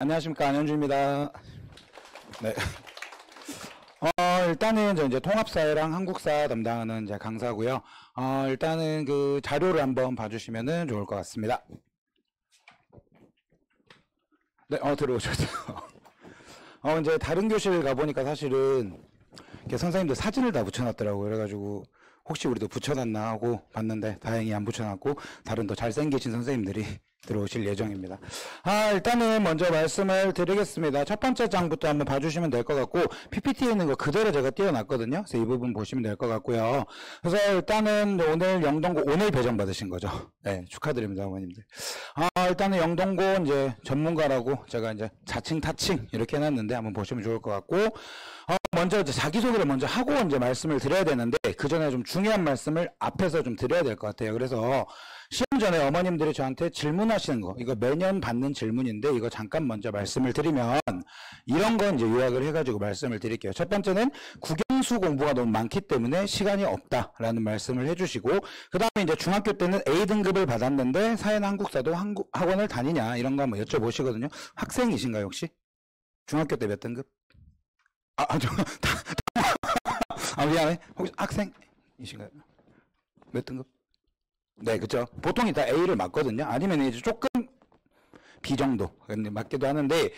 안녕하십니까, 안현주입니다. 네. 일단은 저 이제 통합사회랑 한국사 담당하는 이제 강사고요. 일단은 그 자료를 한번 봐주시면은 좋을 것 같습니다. 네, 들어오셨죠. 이제 다른 교실 가보니까 사실은 선생님들 사진을 다 붙여놨더라고요. 그래가지고 혹시 우리도 붙여놨나 하고 봤는데 다행히 안 붙여놨고 다른 더 잘생기신 선생님들이 들어오실 예정입니다. 일단은 먼저 말씀을 드리겠습니다. 첫 번째 장부터 한번 봐주시면 될 것 같고 PPT에 있는 거 그대로 제가 띄워놨거든요. 그래서 이 부분 보시면 될 것 같고요. 그래서 일단은 오늘 영동고 오늘 배정 받으신 거죠. 네, 축하드립니다, 어머님들. 일단은 영동고 이제 전문가라고 제가 이제 자칭 타칭 이렇게 해놨는데 한번 보시면 좋을 것 같고 먼저 이제 자기소개를 먼저 하고 이제 말씀을 드려야 되는데 그 전에 좀 중요한 말씀을 앞에서 좀 드려야 될 것 같아요. 그래서 시험 전에 어머님들이 저한테 질문하시는 거, 이거 매년 받는 질문인데 이거 잠깐 먼저 말씀을 드리면 이런 건 이제 요약을 해가지고 말씀을 드릴게요. 첫 번째는 국영수 공부가 너무 많기 때문에 시간이 없다라는 말씀을 해주시고 그 다음에 이제 중학교 때는 A등급을 받았는데 사회나 한국사도 학원을 다니냐 이런 거 한번 여쭤보시거든요. 학생이신가요 혹시? 중학교 때 몇 등급? 미안해. 혹시 학생이신가요? 몇 등급? 네, 그쵸. 보통이 다 A를 맞거든요. 아니면 이제 조금 B 정도 맞기도 하는데,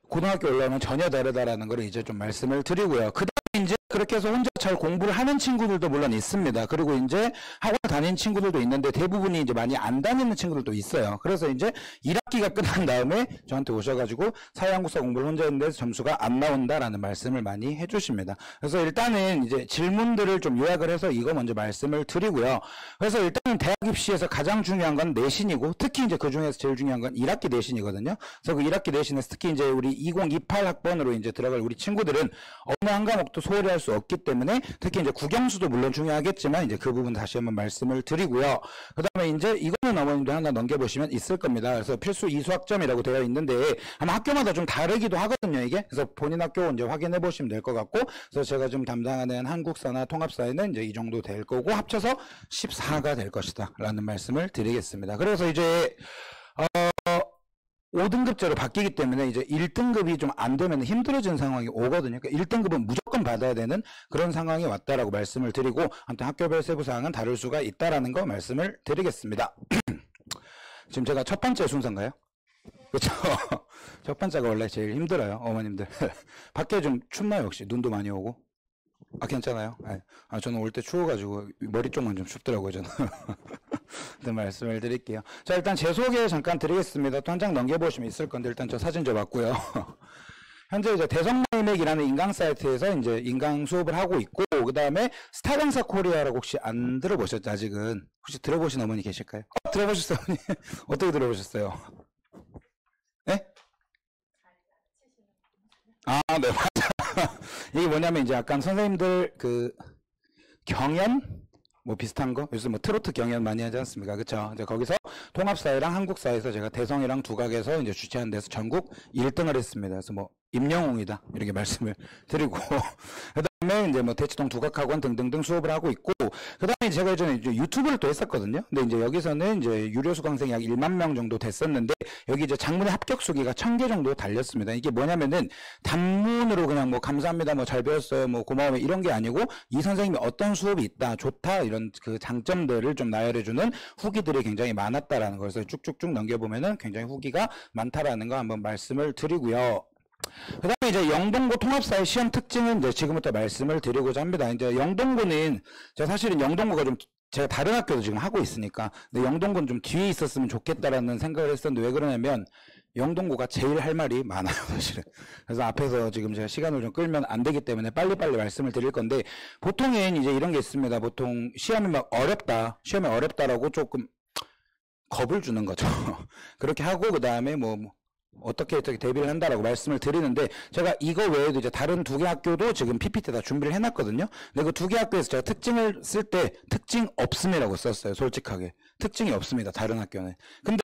고등학교 올라오면 전혀 다르다라는 걸 이제 좀 말씀을 드리고요. 그 다음에 이제 그렇게 해서 혼자 잘 공부를 하는 친구들도 물론 있습니다. 그리고 이제 학원 다니는 친구들도 있는데 대부분이 이제 많이 안 다니는 친구들도 있어요. 그래서 이제 1학기가 끝난 다음에 저한테 오셔가지고 사회한국사 공부를 혼자 했는데 점수가 안 나온다라는 말씀을 많이 해주십니다. 그래서 일단은 이제 질문들을 좀 요약을 해서 이거 먼저 말씀을 드리고요. 그래서 일단은 대학 입시에서 가장 중요한 건 내신이고 특히 이제 그 중에서 제일 중요한 건 1학기 내신이거든요. 그래서 그 1학기 내신에서 특히 이제 우리 2028 학번으로 이제 들어갈 우리 친구들은 어느 한 과목도 소홀히 할 수 없기 때문에 특히 이제 국영수도 물론 중요하겠지만 이제 그 부분 다시 한번 말씀을 드리고요. 그 다음에 이제 이거는 어머님들 하나 넘겨보시면 있을 겁니다. 그래서 필수 이수학점이라고 되어 있는데 아마 학교마다 좀 다르기도 하거든요, 이게. 그래서 본인 학교 이제 확인해 보시면 될 것 같고, 그래서 제가 좀 담당하는 한국사나 통합사에는 이제 이 정도 될 거고 합쳐서 14가 될 것이다 라는 말씀을 드리겠습니다. 그래서 이제 5등급제로 바뀌기 때문에 이제 1등급이 좀 안 되면 힘들어지는 상황이 오거든요. 그러니까 1등급은 무조건 받아야 되는 그런 상황이 왔다라고 말씀을 드리고, 아무튼 학교별 세부 사항은 다를 수가 있다라는 거 말씀을 드리겠습니다. 지금 제가 첫 번째 순서인가요? 그렇죠. 첫 번째가 원래 제일 힘들어요, 어머님들. 밖에 좀 춥나요 혹시? 눈도 많이 오고? 괜찮아요? 저는 올 때 추워가지고 머리 쪽만 좀 춥더라고요, 저는. 네, 말씀을 드릴게요. 자, 일단 제 소개 잠깐 드리겠습니다. 또 한 장 넘겨보시면 있을 건데, 일단 저 사진 좀 봤고요. 현재 이제 대성마이맥이라는 인강 사이트에서 이제 인강 수업을 하고 있고, 그 다음에 스타강사 코리아라고 혹시 안 들어보셨죠, 아직은? 혹시 들어보신 어머니 계실까요? 들어보셨어요, 어머니? 어떻게 들어보셨어요? 네? 네, 맞아. 이게 뭐냐면 이제 약간 선생님들 경연? 뭐 비슷한 거? 요즘 뭐 트로트 경연 많이 하지 않습니까? 그쵸? 이제 거기서 통합사회랑 한국사에서 제가 대성이랑 두각에서 이제 주최한 데서 전국 1등을 했습니다. 그래서 뭐 임영웅이다 이렇게 말씀을 드리고 그다음에 이제 뭐 대치동 두각학원 등등등 수업을 하고 있고, 그다음에 제가 예전에 이제 유튜브를 또 했었거든요. 근데 이제 여기서는 이제 유료 수강생이 약 1만 명 정도 됐었는데 여기 이제 장문의 합격 수기가 1000개 정도 달렸습니다. 이게 뭐냐면은 단문으로 그냥 뭐 감사합니다, 뭐 잘 배웠어요, 뭐 고마워요 이런 게 아니고 이 선생님이 어떤 수업이 있다, 좋다 이런 그 장점들을 좀 나열해주는 후기들이 굉장히 많았다라는 걸, 그래서 쭉쭉쭉 넘겨보면은 굉장히 후기가 많다라는 거 한번 말씀을 드리고요. 그 다음에 이제 영동고 통합사의 시험 특징은 이제 지금부터 말씀을 드리고자 합니다. 이제 영동고는 제가 사실은 영동고가 좀 제가 다른 학교도 지금 하고 있으니까 근데 영동고는 좀 뒤에 있었으면 좋겠다라는 생각을 했었는데 왜 그러냐면 영동고가 제일 할 말이 많아요, 사실은. 그래서 앞에서 지금 제가 시간을 좀 끌면 안 되기 때문에 빨리빨리 말씀을 드릴 건데, 보통은 이제 이런 게 있습니다. 보통 시험이 막 어렵다, 시험이 어렵다라고 조금 겁을 주는 거죠. 그렇게 하고 그 다음에 어떻게 대비를 한다라고 말씀을 드리는데, 제가 이거 외에도 이제 다른 2개 학교도 지금 PPT 다 준비를 해놨거든요. 근데 그 2개 학교에서 제가 특징을 쓸 때 특징 없음이라고 썼어요, 솔직하게. 특징이 없습니다, 다른 학교는. 근데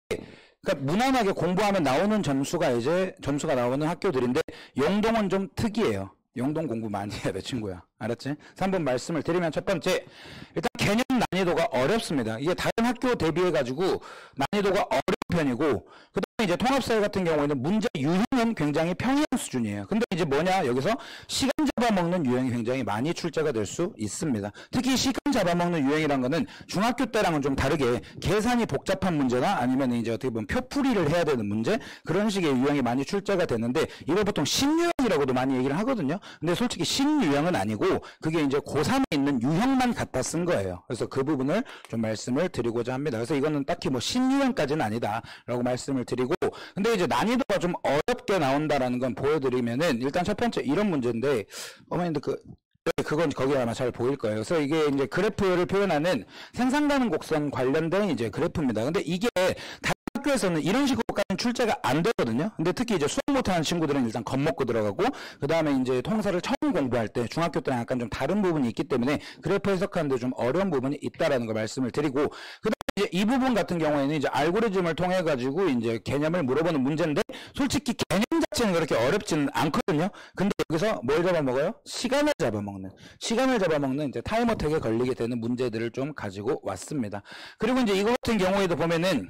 그러니까 무난하게 공부하면 나오는 점수가 나오는 학교들인데 영동은 좀 특이해요. 영동 공부 많이 해야 돼, 친구야. 알았지? 그래서 한번 말씀을 드리면 첫 번째, 일단 개념 난이도가 어렵습니다. 이게 다른 학교 대비해가지고 난이도가 어려운 편이고, 이제 통합사회 같은 경우에는 문제 유형은 굉장히 평이한 수준이에요. 근데 이제 뭐냐, 여기서 시간 잡아먹는 유형이 굉장히 많이 출제가 될 수 있습니다. 특히 시간 잡아먹는 유형이란 거는 중학교 때랑은 좀 다르게 계산이 복잡한 문제나 아니면 이제 어떻게 보면 표풀이를 해야 되는 문제, 그런 식의 유형이 많이 출제가 되는데, 이걸 보통 신유형이라고도 많이 얘기를 하거든요. 근데 솔직히 신유형은 아니고 그게 이제 고3에 있는 유형만 갖다 쓴 거예요. 그래서 그 부분을 좀 말씀을 드리고자 합니다. 그래서 이거는 딱히 뭐 신유형까지는 아니다 라고 말씀을 드리고, 근데 이제 난이도가 좀 어렵게 나온다라는 건 보여드리면은, 일단 첫 번째 이런 문제인데, 어머님들 그건 거기 아마 잘 보일 거예요. 그래서 이게 이제 그래프를 표현하는 생산 가능 곡선 관련된 이제 그래프입니다. 근데 이게 다른 학교에서는 이런 식으로까지는 출제가 안 되거든요. 근데 특히 이제 수학 못하는 친구들은 일단 겁먹고 들어가고, 그 다음에 이제 통사를 처음 공부할 때 중학교 때랑 약간 좀 다른 부분이 있기 때문에 그래프 해석하는데 좀 어려운 부분이 있다라는 걸 말씀을 드리고, 그 이제 이 부분 같은 경우에는 이제 알고리즘을 통해 가지고 이제 개념을 물어보는 문제인데, 솔직히 개념 자체는 그렇게 어렵지는 않거든요. 근데 여기서 뭘 잡아먹어요? 시간을 잡아먹는 이제 타이머 택에 걸리게 되는 문제들을 좀 가지고 왔습니다. 그리고 이제 이거 같은 경우에도 보면은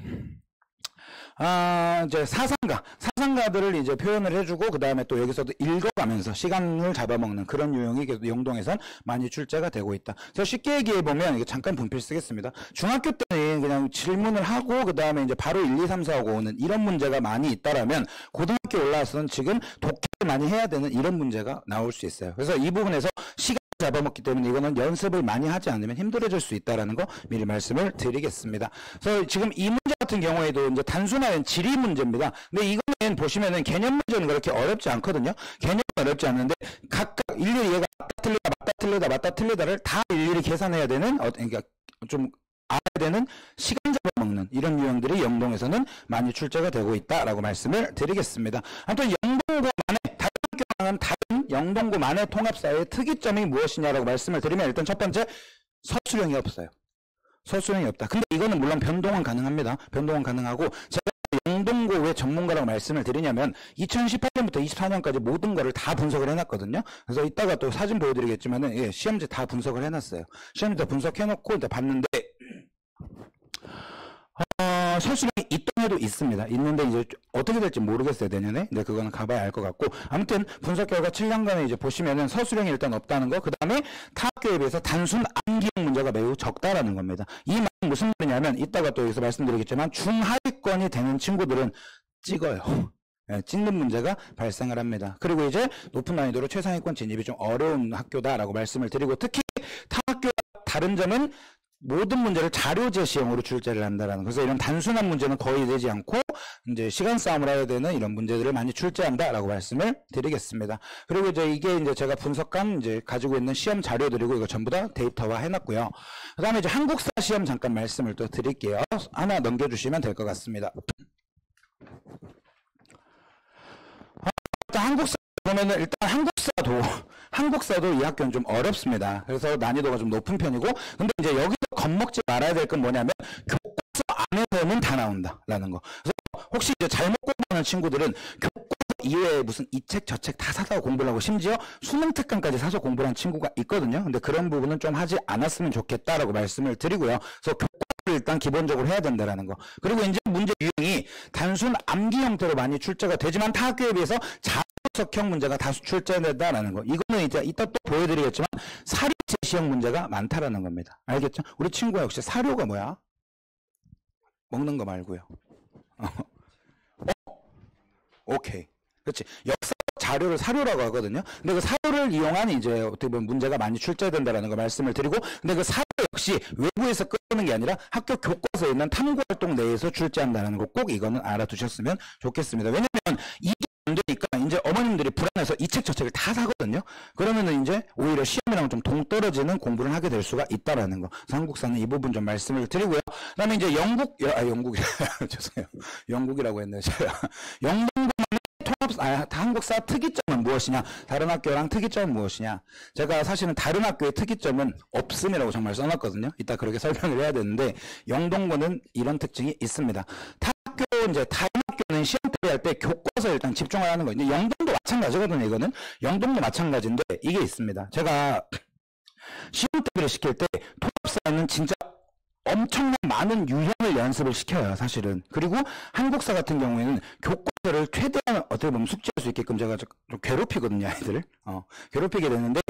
이제 사상가들을 이제 표현을 해주고, 그 다음에 또 여기서도 읽어가면서 시간을 잡아먹는 그런 유형이 계속 영동에선 많이 출제가 되고 있다. 그래서 쉽게 얘기해보면, 이게 잠깐 분필 쓰겠습니다. 중학교 때는 그냥 질문을 하고, 그 다음에 이제 바로 1, 2, 3, 4 하고 오는 이런 문제가 많이 있다라면, 고등학교 올라와서는 지금 독해를 많이 해야 되는 이런 문제가 나올 수 있어요. 그래서 이 부분에서 시간 잡아먹기 때문에 이거는 연습을 많이 하지 않으면 힘들어질 수 있다라는 거 미리 말씀을 드리겠습니다. 그래서 지금 이 문제 같은 경우에도 이제 단순한 지리 문제입니다. 근데 이거는 보시면은 개념 문제는 그렇게 어렵지 않거든요. 개념은 어렵지 않는데 각각 일일이 얘가 맞다 틀리다를 다 일일이 계산해야 되는, 그러니까 좀 알아야 되는 시간 잡아먹는 이런 유형들이 영동에서는 많이 출제가 되고 있다라고 말씀을 드리겠습니다. 아무튼 영동고만의 다른 학교와는 다른 영동고만의 통합사회의 특이점이 무엇이냐라고 말씀을 드리면, 일단 첫 번째, 서술형이 없어요. 서술형이 없다. 근데 이거는 물론 변동은 가능합니다. 변동은 가능하고, 제가 영동고 왜 전문가라고 말씀을 드리냐면 2018년부터 24년까지 모든 거를 다 분석을 해놨거든요. 그래서 이따가 또 사진 보여드리겠지만은, 예, 시험지 다 분석을 해놨어요. 시험지 다 분석해놓고 이제 봤는데, 서술형이 있던 해도 있습니다. 있는데 이제 어떻게 될지 모르겠어요, 내년에. 근데 그거는 가봐야 알 것 같고, 아무튼 분석 결과 7년간에 이제 보시면은 서술형이 일단 없다는 거, 그 다음에 타 학교에 비해서 단순 암기형 문제가 매우 적다라는 겁니다. 이 말은 무슨 말이냐면, 이따가 또 여기서 말씀드리겠지만 중하위권이 되는 친구들은 찍어요. 네, 찍는 문제가 발생을 합니다. 그리고 이제 높은 난이도로 최상위권 진입이 좀 어려운 학교다라고 말씀을 드리고, 특히 타 학교와 다른 점은 모든 문제를 자료 제시형으로 출제를 한다라는, 그래서 이런 단순한 문제는 거의 되지 않고 이제 시간 싸움을 해야 되는 이런 문제들을 많이 출제한다라고 말씀을 드리겠습니다. 그리고 이제 이게 이제 제가 분석한 이제 가지고 있는 시험 자료들이고, 이거 전부 다 데이터화 해놨고요. 그다음에 이제 한국사 시험 잠깐 말씀을 또 드릴게요. 하나 넘겨주시면 될 것 같습니다. 한국사 보면은 일단 한국사도 이 학교는 좀 어렵습니다. 그래서 난이도가 좀 높은 편이고, 근데 이제 여기서 겁먹지 말아야 될 건 뭐냐면, 교과서 안에서는 다 나온다라는 거. 그래서 혹시 이제 잘못 공부하는 친구들은 교과서 이외에 무슨 이 책 저 책 다 사서 공부를 하고, 심지어 수능 특강까지 사서 공부를 한 친구가 있거든요. 근데 그런 부분은 좀 하지 않았으면 좋겠다라고 말씀을 드리고요. 그래서 교과서를 일단 기본적으로 해야 된다라는 거. 그리고 이제 문제 유형이 단순 암기 형태로 많이 출제가 되지만 타 학교에 비해서 자료석형 문제가 다수 출제된다라는 거. 이거는 이제 이따 또 보여드리겠지만 사료 제시형 문제가 많다라는 겁니다. 알겠죠? 우리 친구가 역시 사료가 뭐야? 먹는 거 말고요. 오케이. 그렇지. 역사 자료를 사료라고 하거든요. 근데 그 사료를 이용한 이제 어떻게 보면 문제가 많이 출제된다라는 거 말씀을 드리고, 근데 그 사료 역시 외부에서 끌어오는 게 아니라 학교 교과서에 있는 탐구활동 내에서 출제한다는 거 꼭 이거는 알아두셨으면 좋겠습니다. 왜냐면 이게 안 되니까 이제 어머님들이 불안해서 이 책 저 책을 다 사거든요. 그러면은 이제 오히려 시험이랑 좀 동떨어지는 공부를 하게 될 수가 있다라는 거. 그래서 한국사는 이 부분 좀 말씀을 드리고요. 그다음에 이제 죄송해요. 영국이라고 했네요. 제가 영동고만의 한국사 특이점은 무엇이냐? 다른 학교랑 특이점은 무엇이냐? 제가 사실은 다른 학교의 특이점은 없음이라고 정말 써놨거든요. 이따 그렇게 설명을 해야 되는데, 영동고는 이런 특징이 있습니다. 이제 다른 학교는 시험 대비할 때 교과서에 일단 집중을 하는 거예요. 영동도 마찬가지거든요. 이거는 영동도 마찬가지인데 이게 있습니다. 제가 시험 대비를 시킬 때 통합사는 진짜 엄청난 많은 유형을 연습을 시켜요, 사실은. 그리고 한국사 같은 경우에는 교과서를 최대한 어떻게 보면 숙지할 수 있게끔 제가 좀 괴롭히거든요, 아이들을. 괴롭히게 되는데,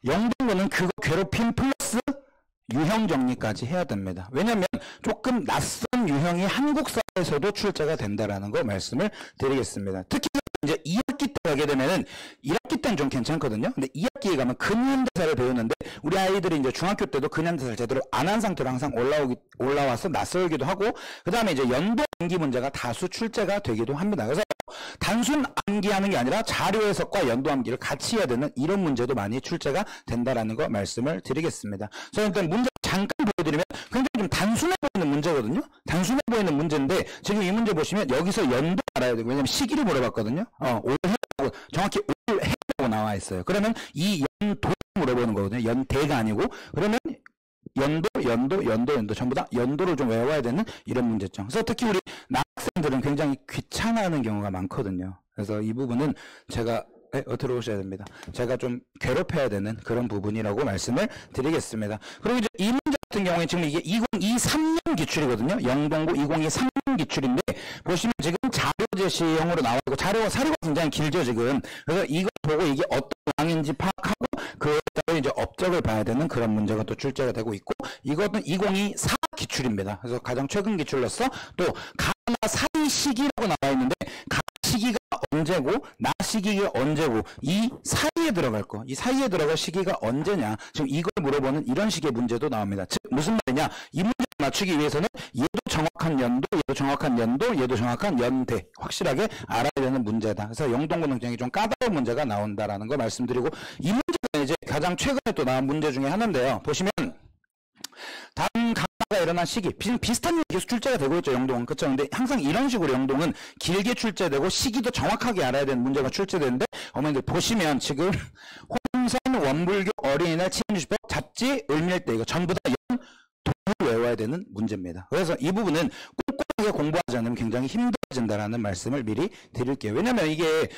영동고는 그거 괴롭힘 플러스 유형 정리까지 해야 됩니다. 왜냐면 조금 낯선 유형이 한국사에서도 출제가 된다라는 거 말씀을 드리겠습니다. 특히 이제 2학기 때 가게 되면은 1학기 때는 좀 괜찮거든요. 근데 2학기에 가면 근현대사를 배우는데 우리 아이들이 이제 중학교 때도 근현대사를 제대로 안 한 상태로 항상 올라와서 낯설기도 하고 그다음에 이제 연도 암기 문제가 다수 출제가 되기도 합니다. 그래서 단순 암기하는 게 아니라 자료 해석과 연도 암기를 같이 해야 되는 이런 문제도 많이 출제가 된다라는 거 말씀을 드리겠습니다. 저는 일단 문제 잠깐 보여드리면 굉장히 좀 단순해 보이는 문제거든요. 단순해 보이는 문제인데 지금 이 문제 보시면 여기서 연도 알아야 되고 왜냐면 시기를 물어봤거든요. 올해라고 정확히 올해라고 나와 있어요. 그러면 이 연도 물어보는 거거든요. 연대가 아니고 그러면 연도 전부 다 연도를 좀 외워야 되는 이런 문제점. 그래서 특히 우리 남학생들은 굉장히 귀찮아하는 경우가 많거든요. 그래서 이 부분은 제가 들어오셔야 됩니다. 제가 좀 괴롭혀야 되는 그런 부분이라고 말씀을 드리겠습니다. 그리고 이제 이 문제 같은 경우에 지금 이게 2023년 기출이거든요. 영동고 2023년 기출인데 보시면 지금 자료 제시형으로 나와 있고 사료가 굉장히 길죠 지금. 그래서 이거 보고 이게 어떤 왕인지 파악하고 그에 따라 이제 업적을 봐야 되는 그런 문제가 또 출제가 되고 있고 이것은 2024 기출입니다. 그래서 가장 최근 기출로서 또 가나 사이 시기라고 나와 있는데 시기가 언제고 나 시기가 언제고 이 사이에 들어갈 거 이 사이에 들어갈 시기가 언제냐 지금 이걸 물어보는 이런 식의 문제도 나옵니다. 즉 무슨 말이냐 이 문제를 맞추기 위해서는 얘도 정확한 연도 얘도 정확한 연도 얘도 정확한 연대 확실하게 알아야 되는 문제다. 그래서 영동고는 굉장히 좀 까다로운 문제가 나온다라는 거 말씀드리고 이 문제가 이제 가장 최근에 또 나온 문제 중에 하나인데요. 보시면 다음 강화가 일어난 시기 비슷한 일이 계속 출제가 되고 있죠. 영동은 그렇죠. 근데 항상 이런 식으로 영동은 길게 출제되고 시기도 정확하게 알아야 되는 문제가 출제되는데 어머니들 보시면 지금 혼선 원불교 어린이날 치안주시법 잡지 을밀대 이거 전부 다 도를 외워야 되는 문제입니다. 그래서 이 부분은 꼼꼼하게 공부하지 않으면 굉장히 힘들어진다라는 말씀을 미리 드릴게요. 왜냐면 이게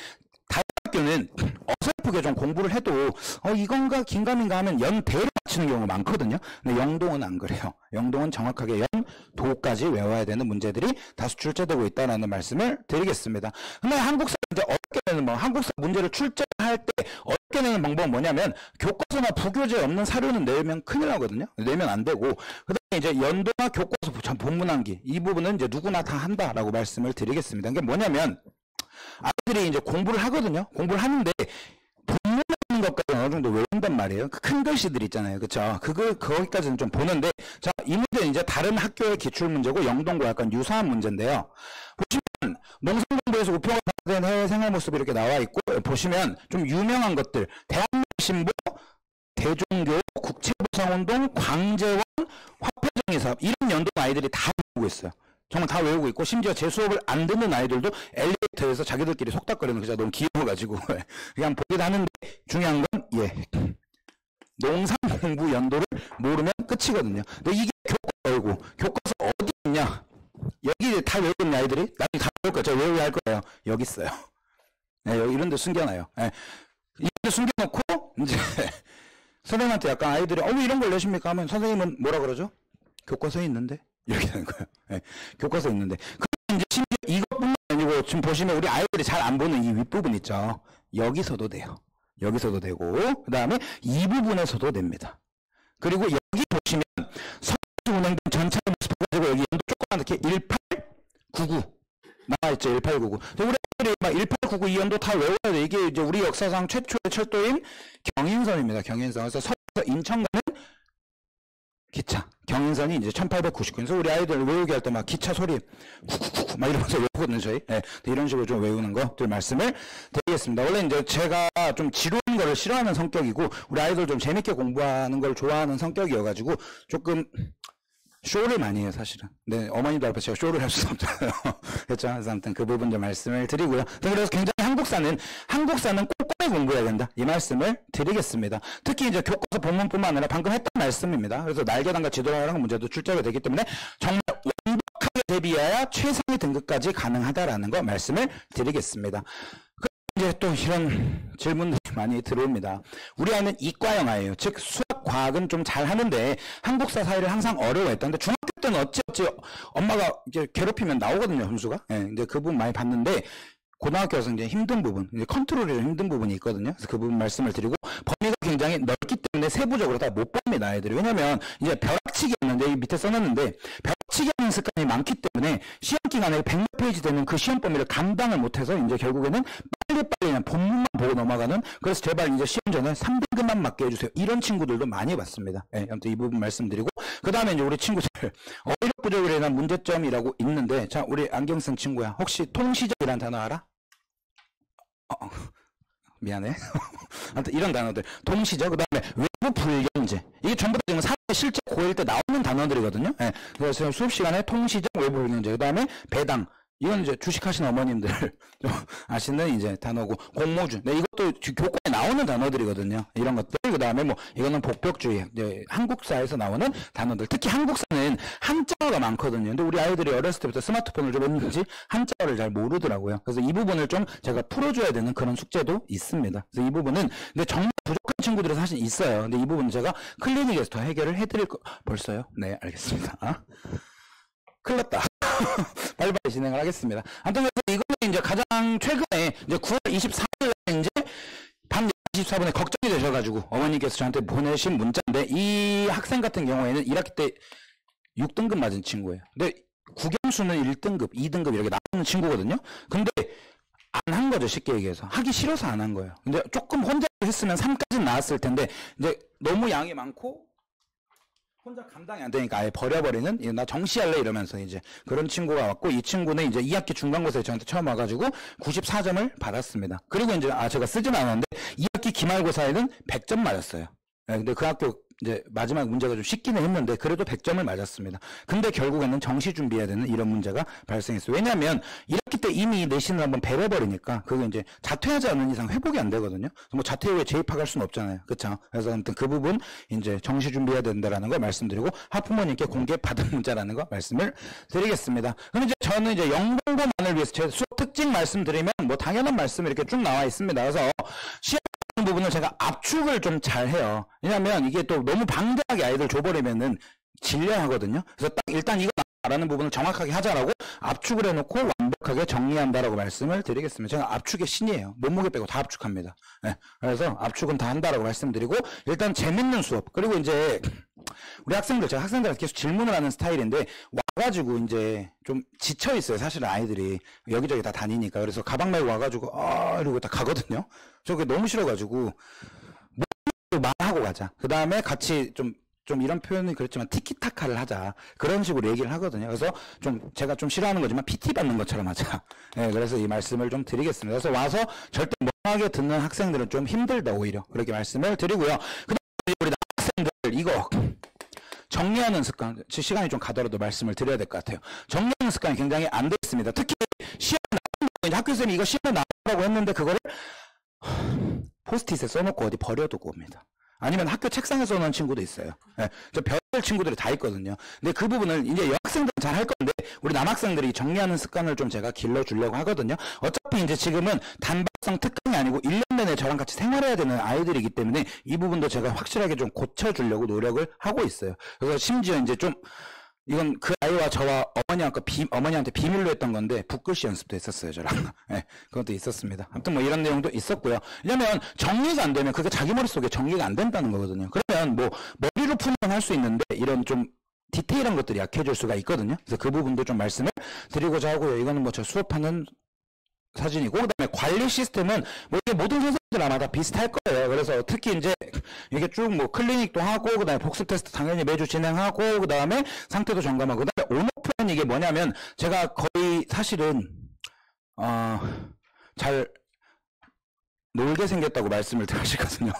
다른 학교는 어설프게 좀 공부를 해도 이건가 긴가민가 하면 연대를 맞추는 경우가 많거든요. 근데 영동은 안 그래요. 영동은 정확하게 연도까지 외워야 되는 문제들이 다수 출제되고 있다는 말씀을 드리겠습니다. 근데 한국사 이제 어렵게 내는 한국사 문제를 출제할 때 어렵게 내는 방법은 뭐냐면 교과서나 부교재에 없는 사료는 내면 큰일 나거든요. 내면 안 되고 그다음에 이제 연도나 교과서 본문암기 이 부분은 이제 누구나 다 한다라고 말씀을 드리겠습니다. 이게 뭐냐면 아이들이 이제 공부를 하거든요. 공부를 하는데 본문에 있는 것까지 어느 정도 외운단 말이에요. 그 큰 글씨들 있잖아요. 그쵸? 거기까지는 좀 보는데, 자, 이 문제는 이제 다른 학교의 기출 문제고 영동과 약간 유사한 문제인데요. 보시면, 농성공부에서 우표가 된 해외 생활 모습이 이렇게 나와 있고, 보시면 좀 유명한 것들, 대한민국신보, 대종교, 국채보상운동, 광재원, 화폐정의사업, 이런 연동 아이들이 다 외우고 있어요. 정말 다 외우고 있고 심지어 제 수업을 안 듣는 아이들도 엘리베이터에서 자기들끼리 속닥거리는 거 제가 너무 귀여워가지고 그냥 보기도 하는데 중요한 건 농산 공부 연도를 모르면 끝이거든요. 근데 이게 교과서고 교과서 어디 있냐? 여기 다 외우는 아이들이 나중에 다 외울 거예요. 제가 외우게 할 거예요. 여기 있어요. 네, 여기 이런 데 숨겨놔요. 네. 이런 데 숨겨놓고 이제 선생님한테 약간 아이들이 왜 이런 걸 내십니까? 하면 선생님은 뭐라 그러죠? 교과서에 있는데 이렇게 되는 거예요. 네, 교과서에 있는데 그럼 이제 심지어 이것뿐만 아니고 지금 보시면 우리 아이들이 잘 안 보는 이 윗부분 있죠. 여기서도 돼요. 여기서도 되고 그 다음에 이 부분에서도 됩니다. 그리고 여기 보시면 서울시 운행된 전차 모습 가지고 여기 연도 조그맣게 1899 나와있죠. 1899 우리 아이들이 막 1899 이 연도 다 외워야 돼. 이게 이제 우리 역사상 최초의 철도인 경인선입니다. 경인선. 그래서 서울에서 인천 가는 기차 경인선이 이제 1899. 그래서 우리 아이들 외우게 할 때 막 기차 소리 쿡쿡쿡 막 이러면서 외우거든요. 저희 이런 식으로 좀 외우는 것들 말씀을 드리겠습니다. 원래 이제 제가 좀 지루한 거를 싫어하는 성격이고 우리 아이들 좀 재밌게 공부하는 걸 좋아하는 성격이어가지고 조금 쇼를 많이 해요, 사실은. 네, 어머니도 앞에서 제가 쇼를 할 수는 없잖아요. 그렇죠? 그래서 아무튼 그 부분 좀 말씀을 드리고요. 그래서 굉장히 한국사는 꼼꼼히 공부해야 된다. 이 말씀을 드리겠습니다. 특히 이제 교과서 본문뿐만 아니라 방금 했던 말씀입니다. 그래서 날개단과 지도라는 문제도 출제가 되기 때문에 정말 완벽하게 대비해야 최상위 등급까지 가능하다라는 거 말씀을 드리겠습니다. 이제 또 이런 질문들이 많이 들어옵니다. 우리 아이는 이과형 아이예요. 즉 수학 과학은 좀 잘하는데 한국사 사회를 항상 어려워했다는데 중학교 때는 어찌어찌 엄마가 이제 괴롭히면 나오거든요, 점수가. 예, 이제 그 부분 많이 봤는데 고등학교 와서 이제 힘든 부분, 이제 컨트롤이 좀 힘든 부분이 있거든요. 그래서 그 부분 말씀을 드리고 범위가 굉장히 넓기 때문에 세부적으로 다 못 봅니다, 아이들이. 왜냐면 이제 벼락치기였는데 이 밑에 써놨는데 벼락치기 하는 습관이 많기 때문에 시험 기간에 100몇 페이지 되는 그 시험 범위를 감당을 못해서 이제 결국에는 빨리빨리 그냥 본문만 보고 넘어가는, 그래서 제발 이제 시험 전에 3등급만 맞게 해주세요. 이런 친구들도 많이 봤습니다. 예, 아무튼 이 부분 말씀드리고 그 다음에 이제 우리 친구들 어휘력 부족으로 인한 문제점이라고 있는데, 자 우리 안경 쓴 친구야, 혹시 통시적이라는 단어 알아? 미안해. 아무튼 이런 단어들 동시죠. 그 다음에 외부 불경제, 이게 전부 다 지금 사회 실제 고1 때 나오는 단어들이거든요. 예. 그래서 수업 시간에 통시적 외부 불경제, 그 다음에 배당, 이건 이제 주식하시는 어머님들 좀 아시는 이제 단어고, 공모주, 네, 이것도 교과에 나오는 단어들이거든요. 이런 것들. 그 다음에 뭐 이거는 복벽주의, 이제 한국사에서 나오는 단어들. 특히 한국사는 한자어가 많거든요. 근데 우리 아이들이 어렸을 때부터 스마트폰을 좀 했는지 한자어를 잘 모르더라고요. 그래서 이 부분을 좀 제가 풀어줘야 되는 그런 숙제도 있습니다. 그래서 이 부분은 근데 정말 부족한 친구들이 사실 있어요. 근데 이 부분은 제가 클리닉에서 더 해결을 해드릴 거. 벌써요? 네, 알겠습니다. 큰일 났다. 빨리빨리 진행을 하겠습니다. 아무튼 이거는 이제 가장 최근에 이제 9월 24일에 이제 밤 24분에 걱정이 되셔가지고 어머니께서 저한테 보내신 문자인데, 이 학생 같은 경우에는 1학기 때 6등급 맞은 친구예요. 근데 국영수는 1등급, 2등급 이렇게 나오는 친구거든요. 근데 안 한 거죠, 쉽게 얘기해서. 하기 싫어서 안 한 거예요. 근데 조금 혼자 했으면 3까지는 나왔을 텐데 이제 너무 양이 많고 혼자 감당이 안 되니까 아예 버려버리는, 나 정시할래 이러면서 이제 그런 친구가 왔고, 이 친구는 이제 2학기 중간고사에 저한테 처음 와가지고 94점을 받았습니다. 그리고 이제 제가 쓰진 않았는데 2학기 기말고사에는 100점 맞았어요. 네, 근데 그 학교 이제 마지막 문제가 좀 쉽기는 했는데 그래도 100점을 맞았습니다. 근데 결국에는 정시 준비해야 되는 이런 문제가 발생했어요. 왜냐하면 1학기 때 이미 내신을 한번 배워버리니까 그게 이제 자퇴하지 않는 이상 회복이 안 되거든요. 뭐 자퇴 후에 재입학할 수는 없잖아요. 그렇죠? 그래서 아무튼 그 부분 이제 정시 준비해야 된다라는 걸 말씀드리고, 학부모님께 공개 받은 문자라는 거 말씀을 드리겠습니다. 그럼 이제 저는 이제 영공부만을 위해서 제 수업 특징 말씀드리면 뭐 당연한 말씀이 이렇게 쭉 나와 있습니다. 그래서 시험 부분은 제가 압축을 좀 잘해요. 왜냐면 이게 또 너무 방대하게 아이들 줘버리면은 질려하거든요. 그래서 딱 일단 이거 말하는 부분을 정확하게 하자라고 압축을 해놓고 완벽하게 정리한다라고 말씀을 드리겠습니다. 제가 압축의 신이에요. 몸무게 빼고 다 압축합니다. 네, 그래서 압축은 다 한다라고 말씀드리고, 일단 재밌는 수업, 그리고 이제 우리 학생들, 제가 학생들한테 계속 질문을 하는 스타일인데 와가지고 이제 좀 지쳐 있어요. 사실은 아이들이 여기저기 다 다니니까. 그래서 가방 메고 와가지고 이러고 딱 가거든요. 저 그게 너무 싫어가지고 뭐 말하고 가자. 그 다음에 같이 좀 이런 표현이 그렇지만 티키타카를 하자, 그런 식으로 얘기를 하거든요. 그래서 제가 좀 싫어하는 거지만 PT 받는 것처럼 하자. 네, 그래서 이 말씀을 좀 드리겠습니다. 그래서 와서 절대 멍하게 듣는 학생들은 좀 힘들다, 오히려 그렇게 말씀을 드리고요. 그 다음에 우리 학생들 이거 정리하는 습관, 시간이 좀 가더라도 말씀을 드려야 될 것 같아요. 정리하는 습관이 굉장히 안 돼 있습니다. 특히 시험 나온다고, 학교 선생님이 이거 시험 나오라고 했는데 그거를 포스트잇에 써놓고 어디 버려두고 옵니다. 아니면 학교 책상에 써놓은 친구도 있어요. 네, 저 별별 친구들이 다 있거든요. 근데 그 부분을 이제 여학생들은 잘 할 건데 우리 남학생들이 정리하는 습관을 좀 제가 길러주려고 하거든요. 어차피 이제 지금은 단박성 특강이 아니고 1년 내내 저랑 같이 생활해야 되는 아이들이기 때문에 이 부분도 제가 확실하게 좀 고쳐주려고 노력을 하고 있어요. 그래서 심지어 이제 좀 이건 그 아이와 저와 어머니한테 비밀로 했던 건데 붓글씨 연습도 했었어요, 저랑. 네, 그것도 있었습니다. 아무튼 뭐 이런 내용도 있었고요. 왜냐면 정리가 안 되면 그게 자기 머릿속에 정리가 안 된다는 거거든요. 그러면 뭐 머리로 풀면 할 수 있는데 이런 좀 디테일한 것들이 약해질 수가 있거든요. 그래서 그 부분도 좀 말씀을 드리고자 하고요. 이거는 뭐 저 수업하는 사진이고, 그 다음에 관리 시스템은 뭐 이게 모든 선생님들 아마 다 비슷할 거예요. 그래서 특히 이제 이게 쭉 뭐 클리닉도 하고, 그 다음에 복습 테스트 당연히 매주 진행하고, 그 다음에 상태도 점검하고, 그 다음에 온오프는 이게 뭐냐면 제가 거의 사실은 잘 놀게 생겼다고 말씀을 드리시거든요.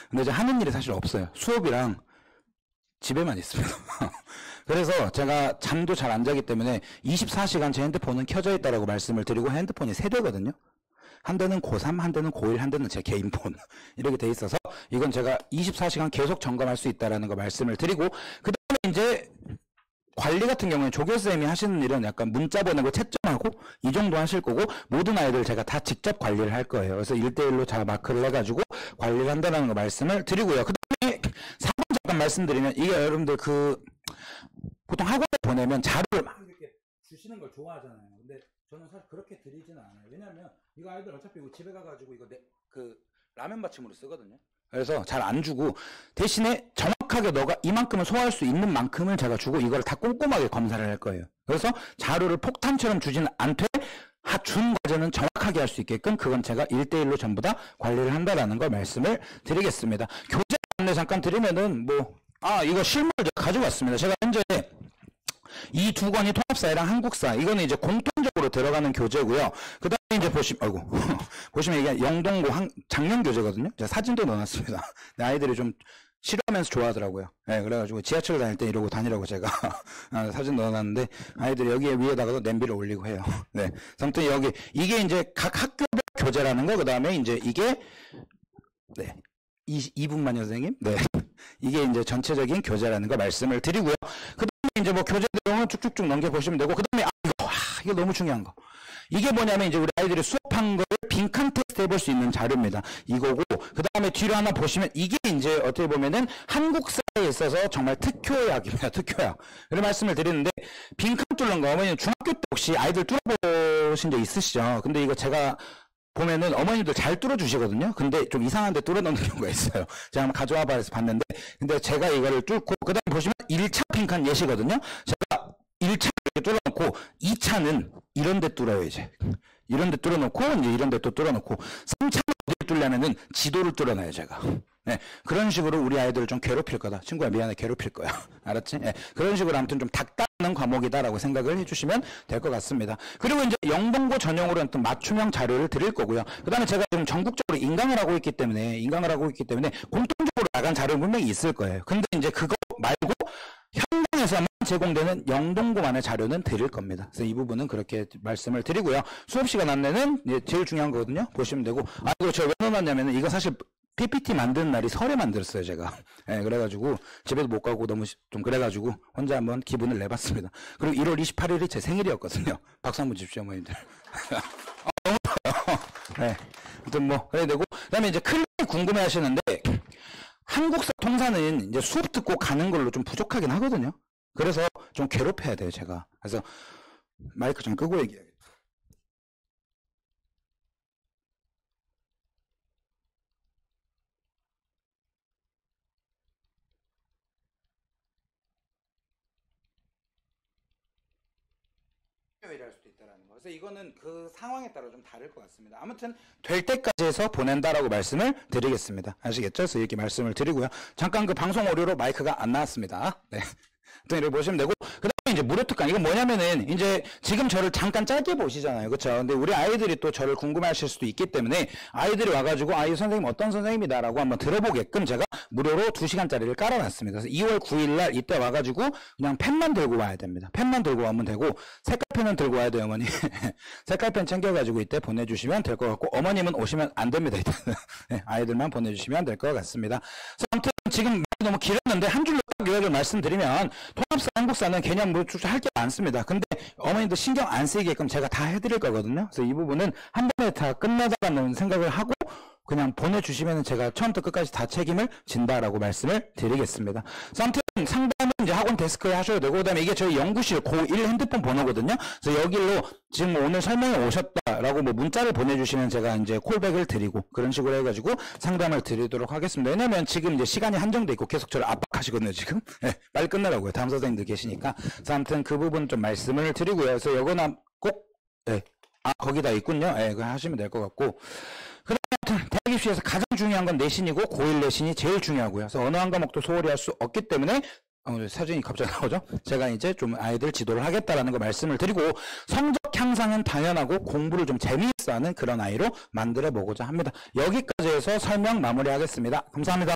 근데 이제 하는 일이 사실 없어요. 수업이랑 집에만 있습니다. 그래서 제가 잠도 잘 안 자기 때문에 24시간 제 핸드폰은 켜져 있다라고 말씀을 드리고, 핸드폰이 3대거든요. 한 대는 고3, 한 대는 고1, 한 대는 제 개인 폰. 이렇게 돼 있어서 이건 제가 24시간 계속 점검할 수 있다라는 거 말씀을 드리고, 그 다음에 이제 관리 같은 경우에 조교쌤이 하시는 일은 약간 문자 보내고 채점하고 이 정도 하실 거고, 모든 아이들 제가 다 직접 관리를 할 거예요. 그래서 1대1로 잘 마크를 해가지고 관리를 한다는 거 말씀을 드리고요. 그 다음에 4번 말씀드리면 이게 여러분들 보통 학원에 보내면 자료를 막 이렇게 주시는 걸 좋아하잖아요. 근데 저는 사실 그렇게 드리지는 않아요. 왜냐면 이거 아이들 어차피 이거 집에 가가지고 이거 라면 받침으로 쓰거든요. 그래서 잘 안 주고 대신에 정확하게 너가 이만큼을 소화할 수 있는 만큼을 제가 주고 이걸 다 꼼꼼하게 검사를 할 거예요. 그래서 자료를 폭탄처럼 주지는 않되 준 과제는 정확하게 할 수 있게끔 그건 제가 1대1로 전부 다 관리를 한다라는 걸 말씀을 드리겠습니다. 교재 안내 잠깐 드리면은 이거 실물 제가 가져왔습니다. 제가 현재 이 두 권이 통합사회랑 한국사 이거는 이제 공통적으로 들어가는 교재고요. 그 다음에 이제 보시면 이게 영동고 작년 교재거든요. 제가 사진도 넣어놨습니다. 아이들이 좀 싫어하면서 좋아하더라고요. 네, 그래가지고 지하철 다닐 때 이러고 다니라고 제가 사진 넣어놨는데 아이들이 여기에 위에다가도 냄비를 올리고 해요. 네, 아무튼 이게 이제 각 학교별 교재라는 거. 그 다음에 이제 이게 2분만요 선생님. 네, 이게 이제 전체적인 교재라는 거 말씀을 드리고요. 그 다음에 이제 교재 내용을 쭉쭉쭉 넘겨보시면 되고 그 다음에 이게 너무 중요한 거. 이게 뭐냐면 이제 우리 아이들이 수업한 거를 빈칸 테스트 해볼 수 있는 자료입니다. 이거고 그 다음에 뒤로 하나 보시면 이게 이제 어떻게 보면은 한국사에 있어서 정말 특효약입니다. 특효약. 이런 말씀을 드리는데 빈칸 뚫는 거 어머니는 중학교 때 혹시 아이들 뚫어보신 적 있으시죠? 근데 이거 제가 보면은 어머니들 잘 뚫어주시거든요. 근데 좀 이상한 데 뚫어놓는 경우가 있어요. 제가 한번 가져와봐 해서 봤는데 근데 제가 이거를 뚫고 그 다음에 보시면 1차 빈칸 예시거든요. 제가 1차 이렇게 뚫어놓고 2차는 이런 데 뚫어요. 이제 이런 데 뚫어놓고 이제 이런 데 또 뚫어놓고 3차는 어디를 뚫려면은 지도를 뚫어놔요. 제가. 네, 그런 식으로 우리 아이들을 좀 괴롭힐 거다. 친구야 미안해 괴롭힐 거야. 알았지? 네, 그런 식으로 아무튼 좀 닥다는 과목이다라고 생각을 해주시면 될 것 같습니다. 그리고 이제 영동고 전용으로 어떤 맞춤형 자료를 드릴 거고요. 그 다음에 제가 지금 전국적으로 인강을 하고 있기 때문에 공통적으로 나간 자료는 분명히 있을 거예요. 근데 이제 그거 말고 현장에서만 제공되는 영동고만의 자료는 드릴 겁니다. 그래서 이 부분은 그렇게 말씀을 드리고요. 수업시간 안내는 제일 중요한 거거든요. 보시면 되고 이거 제가 왜 넣어놨냐면은 이거 사실 PPT 만드는 날이 설에 만들었어요, 제가. 네, 그래가지고, 집에도 못 가고 너무 좀 그래가지고, 혼자 한번 기분을 내봤습니다. 그리고 1월 28일이 제 생일이었거든요. 박수 한번 주십시오, 어머님들. 너무 좋아요. 네. 아무튼 그래야 되고, 그 다음에 이제 클릭 궁금해 하시는데, 한국사 통사는 이제 수업 듣고 가는 걸로 좀 부족하긴 하거든요. 그래서 좀 괴롭혀야 돼요, 제가. 그래서 마이크 좀 끄고 얘기해야겠다. 일할 수도 있다라는 거. 그래서 이거는 그 상황에 따라 좀 다를 것 같습니다. 아무튼 될 때까지 해서 보낸다라고 말씀을 드리겠습니다. 아시겠죠? 그래서 이렇게 말씀을 드리고요. 잠깐 그 방송 오류로 마이크가 안 나왔습니다. 네. 이렇게 보시면 되고 그다음에 이제 무료 특강 이건 뭐냐면은 이제 지금 저를 잠깐 짧게 보시잖아요, 그렇죠? 근데 우리 아이들이 또 저를 궁금해하실 수도 있기 때문에 아이들이 와가지고 이 선생님 어떤 선생님이다라고 한번 들어보게끔 제가 무료로 2시간짜리를 깔아놨습니다. 그래서 2월 9일날 이때 와가지고 그냥 펜만 들고 와야 됩니다. 펜만 들고 와면 되고 색깔펜은 들고 와야 돼요, 어머니. 색깔펜 챙겨가지고 이때 보내주시면 될 것 같고 어머님은 오시면 안 됩니다. 일단 네, 아이들만 보내주시면 될 것 같습니다. 그래서 아무튼 지금 너무 길었는데 한 줄로 요약을 말씀드리면 통합사 한국사는 개념 할 게 많습니다. 근데 어머님도 신경 안 쓰이게끔 제가 다 해드릴 거거든요. 그래서 이 부분은 한 번에 다 끝나자라는 생각을 하고 그냥 보내주시면 제가 처음부터 끝까지 다 책임을 진다라고 말씀을 드리겠습니다. 그래서 아무튼 상담은 이제 학원 데스크에 하셔도 되고, 그 다음에 이게 저희 연구실 고1 핸드폰 번호거든요. 그래서 여기로 지금 오늘 설명에 오셨다라고 문자를 보내주시면 제가 이제 콜백을 드리고 그런 식으로 해가지고 상담을 드리도록 하겠습니다. 왜냐면 지금 이제 시간이 한정돼 있고 계속 저를 압박하시거든요, 지금. 네, 빨리 끝내라고요. 다음 선생님들 계시니까. 그래서 아무튼 그 부분 좀 말씀을 드리고요. 그래서 요거나 꼭, 네. 거기다 있군요. 네, 그거 하시면 될 것 같고. 대학 입시에서 가장 중요한 건 내신이고 고1 내신이 제일 중요하고요. 그래서 어느 한 과목도 소홀히 할 수 없기 때문에 사진이 갑자기 나오죠. 제가 이제 좀 아이들 지도를 하겠다라는 거 말씀을 드리고 성적 향상은 당연하고 공부를 좀 재미있어 하는 그런 아이로 만들어 보고자 합니다. 여기까지 해서 설명 마무리하겠습니다. 감사합니다.